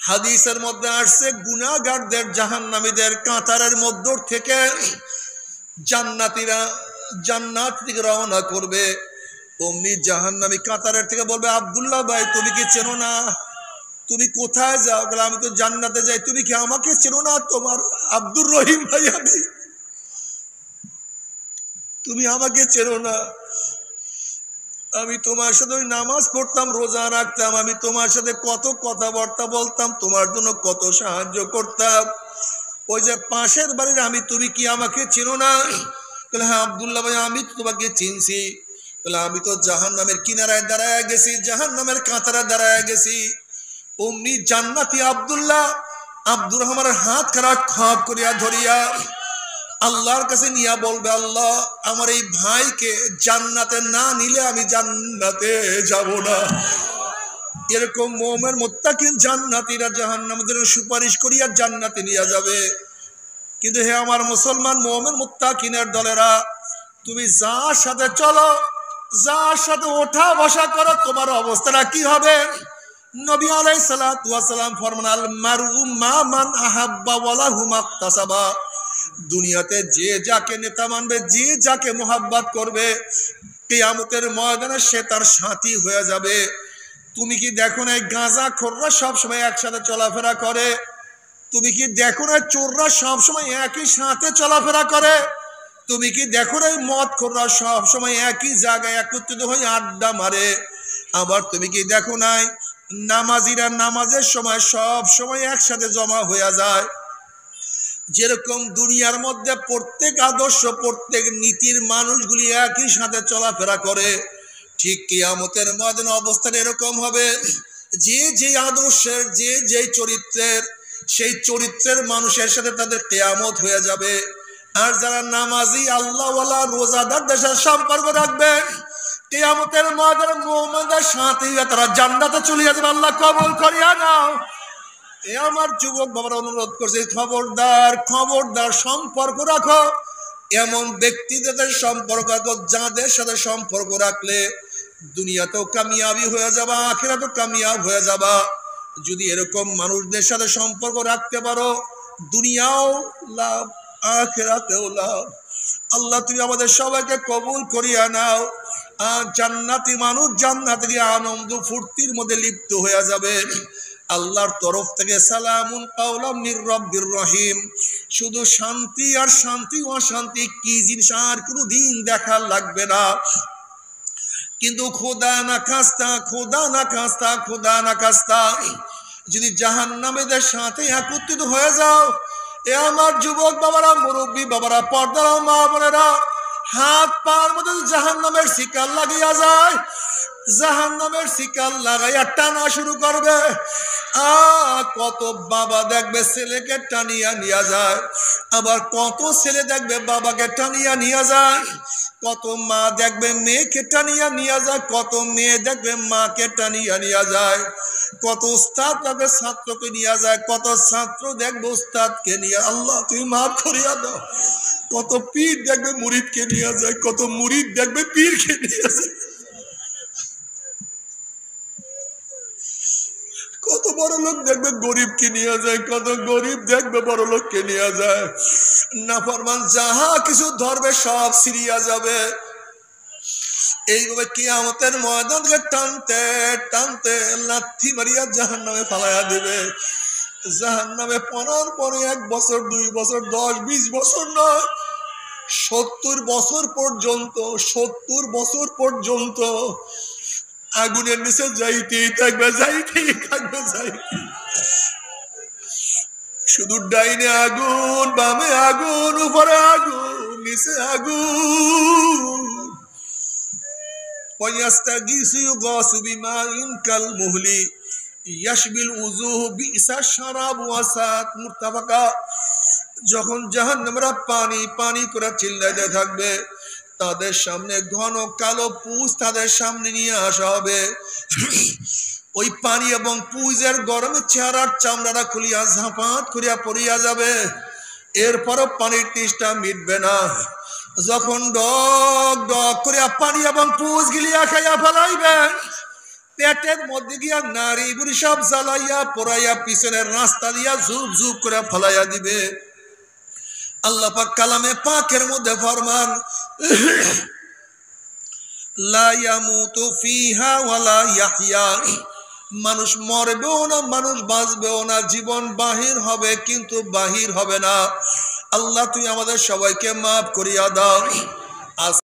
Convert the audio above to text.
হাদিসের মধ্যে আসছে গুনাহগারদের জাহান্নামীদের কাতারের মধ্য থেকে জান্নাতীরা জান্নাত থেকে রওনা করবে। অমনি জাহান্নামী কাতারের থেকে বলবে, আব্দুল্লাহ ভাই তুমি কি চেনো না? তুমি কোথায় যাও? বলে আমি তো জান্নাতে যাই। তুমি কি আমাকে চেনো না? তোমার আব্দুর রহিম ভাই আমি, তুমি আমাকে চেনো না? আমি তোমার সাথে নামাজ পড়তাম, রোজা রাখতাম, আমি তোমার সাথে কত কথাবার্তা বলতাম, তোমার জন্য কত সাহায্য করতাম। ওই যে পাশের বাড়ির আমি, তুমি কি আমাকে চেনো না? বলে হ্যাঁ আব্দুল্লাহ ভাই আমি তো তোমাকে চিনছি। বলে আমি তো জাহান্নামের কিনারায় দাঁড়ায় গেছি, জাহান্নামের কাতারে দাঁড়ায় গেছি। অমনি জান্নাতি আব্দুল্লাহ আব্দুর রহমানের হাত খারাপ খাপ করিয়া ধরিয়া আল্লাহর কাছে নিয়ে বলবে, আল্লাহ আমার এই ভাইকে জান্নাতে না নিলে আমি জান্নাতে যাব না। এরকম মুমিন মুত্তাকিন জান্নাতীরা জাহান্নামীদের সুপারিশ করিয়া জান্নাতে নিয়ে যাবে। কিন্তু হে আমার মুসলমান মুমিন মুত্তাকিনের দলেরা, তুমি যার সাথে চলো, যার সাথে ওঠা বসা করো, তোমার অবস্থাটা কি হবে? নবী আলাইহিস সালাতু ওয়াস সালাম ফরমান, আল মারউ মা মান আহাব্বা ওয়া লাহু মাকতাসাবা। দুনিয়াতে যে যাকে নেতা মানবে, যে যাকে মোহাব্বত করবে, কিয়ামতের ময়দানে সে তার সাথী হয়ে যাবে। তুমি কি দেখো না গাঁজাখোররা সবসময় একসাথে চলাফেরা করে? তুমি কি দেখো না চোররা সবসময় একই সাথে চলাফেরা করে? তুমি কি দেখো না মদখোররা সবসময় একই জায়গায় একত্রিত হয়ে আড্ডা মারে? আবার তুমি কি দেখো নাই নামাজিরা নামাজের সময় সব সময় একসাথে জমা হয়ে যায়? যেরকম দুনিয়ার মধ্যে প্রত্যেক আদর্শ, প্রত্যেক নীতির মানুষগুলি একই সাথে চলাফেরা করে, ঠিক কিয়ামতের ময়দানে অবস্থান এরকম হবে। যে যে আদর্শের, যে যে চরিত্রের, সেই চরিত্রের মানুষের সাথে তাদের কিয়ামত হয়ে যাবে। আর যারা নামাজি আল্লাহওয়ালা রোজাদারদের সাথে সম্পর্ক রাখবে, কিয়ামতের ময়দানে মুমিনদের সাথে তারা জান্নাতে চলে যাবে। আল্লাহ কবুল করিয়া নাও। এ আমার যুবক বাবারা অনুরোধ করছে, খবরদার খবরদার সম্পর্ক রাখো এমন ব্যক্তিদের সম্পর্ক রাখো যাদের সাথে সম্পর্ক রাখলে দুনিয়াতেও কামিয়াবি হয়ে যাবা, আখিরাতেও কামিয়াব হয়ে যাবা। যদি এরকম মানুষদের সাথে সম্পর্ক রাখতে পারো, দুনিয়াও লাভ, আখিরাতেও লাভ। আল্লাহ তুমি আমাদের সবাইকে কবুল করিয়া নাও। আর জান্নাতি মানুষ জান্নাতে গিয়ে আনন্দ ফুর্তির মধ্যে লিপ্ত হয়ে যাবে। আল্লাহর তরফ থেকে সালামুন কাওলাম মির রাব্বির রহিম। শুধু শান্তি আর শান্তি, অশান্তি কি জিনিস আর কোনো দিন দেখা লাগবে না। কিন্তু খোদা না খাস্তা, খোদা না খাস্তা, খোদা না খাস্তা, যদি জাহান্নামীদের সাথে একত্রিত হয়ে যাও, এ আমার যুবক বাবারা, মুরব্বী বাবারা, পর্দার মা বোনেরা, হাত পার মধ্যে জাহান্নামের শিকার লাগিয়া যায়। জাহান্নামের শিকার লাগাইয়া টানা শুরু করবে। কত বাবা দেখবে ছেলেকে টানিয়া নিয়ে যায়, আবার কত ছেলে দেখবে বাবাকে টানিয়া নিয়ে যায়, কত মা দেখবে মেয়েকে টানিয়া নিয়ে যায়, কত মেয়ে দেখবে মাকে টানিয়া নিয়ে যায়, কত উস্তাদ দেখবে ছাত্রকে নিয়ে যায়, কত ছাত্র দেখবে উস্তাদকে নিয়ে। আল্লাহ তুমি মাফ করিয়া দাও। কত পীর দেখবে মুরিদকে নিয়ে যায়, কত মুরিদ দেখবে পীরকে নিয়ে যায়, কত বড় লোক দেখবে গরিবকে নিয়ে যায়, কত গরিব দেখবে বড় লোককে নিয়ে যায়। নাফরমান যাহা কিছু ধরবে সব ছিড়িয়া যাবে। এইভাবে কিয়ামতের ময়দানকে টানতে টানতে লাথি মারিয়া জাহান্নামে ফালাইয়া দেবে। জাহান্নামে পড়ার পরে 1 বছর 2 বছর 10 20 বছর নয়, 70 বছর পর্যন্ত, 70 বছর পর্যন্ত আগুনের নিচে যাইতেই থাকবে, যাইতেই থাকবে, যাইতে। শুধু ডাইনে আগুন, বামে আগুন, উপরে আগুন, নিচে আগুন। ওয়াস্তাগীসু ইউগাসু বিমাইন কাল মুহলি ইয়াশবিল উজুহ বিসাশ শারাব ওয়াসাত মুরতাফাকা। যখন জাহান্নামীরা পানি পানি করে চিল্লাইতে থাকবে, তাদের সামনে ঘন কালো পুঁজ তাদের সামনে নিয়ে আসা হবে। ওই পানি এবং পুঁজের গরমে চেহারার চামড়াটা খুলিয়া ঝাঁপাত করিয়া পড়িয়া যাবে। এরপরও পানির তৃষ্ণা মিটবে না। যখন ডক ডক করিয়া পানি এবং পুঁজ গিলিয়া খাইয়া ফেলাইবে, পেটের মধ্যে গিয়া নারী বুড়ি সব জ্বালাইয়া পোড়াইয়া পিছনের রাস্তা দিয়া ঝুপ ঝুপ করে ফলাইয়া দিবে। আল্লাহ পাক কালামে পাকের মধ্যে ফরমান, লা ইয়ামুতু ফিহা ওয়ালা ইয়াহইয়া, মানুষ মরবেও না, মানুষ বাঁচবেও না, জীবন বাহির হবে কিন্তু বাহির হবে না। আল্লাহ তুই আমাদের সবাইকে মাফ করিয়া দাও।